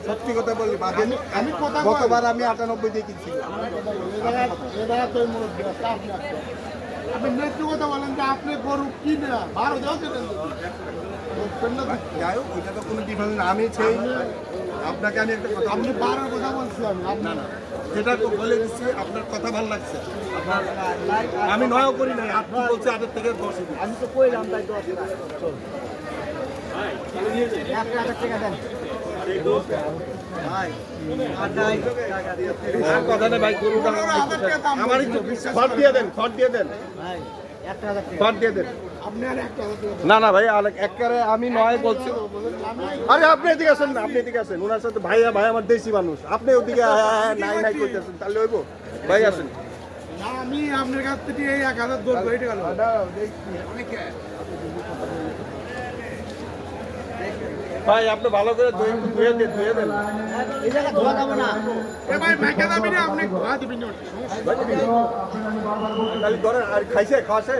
সত্যি কথা বলি আমি গতবার আমি 98 দিয়ে কিনছি। আপনি মৃত্যু কথা বলেন যে আপনি গরু কিনে ভালো দেওয়া যাই হোক ওইটা তো কোনো ডিফারেন্স না। আমি সেই আপনাকে আমি একটা কথা আপনি বারোর কথা বলছি আমি না না যেটা তো বলে দিচ্ছি আপনার কথা ভালো লাগছে আপনার আমি নয়ও করি নাই আপনি বলছে আগের থেকে 10 আমি তো কইলাম তাই 10 টাকা দেন কথা নেই ভাই গরুটা আমার একটু ফট দিয়ে দেন ফট দিয়ে দেন ফট দিয়ে দেন আপনি আর একটা না না ভাই একবারে আমি নয় বলছি আরে আপনি এদিকে আসেন না আপনি এদিকে আসেন ওনার সাথে ভাই আমার দেশি মানুষ আপনি ওদিকে নাই নাই করতেছেন তাহলে হইব ভাই আসেন না আমি আপনার কাছ থেকে এই 1000 ধরবো এটা গেল ভাই আপনি ভালো করে ধুয়ে দেন এই জায়গা ধোয়া যাবে না এ ভাই মাইকা দাবি না আপনি ধোয়া দিবেন খালি ধরেন আর খাইছে খাওয়াছে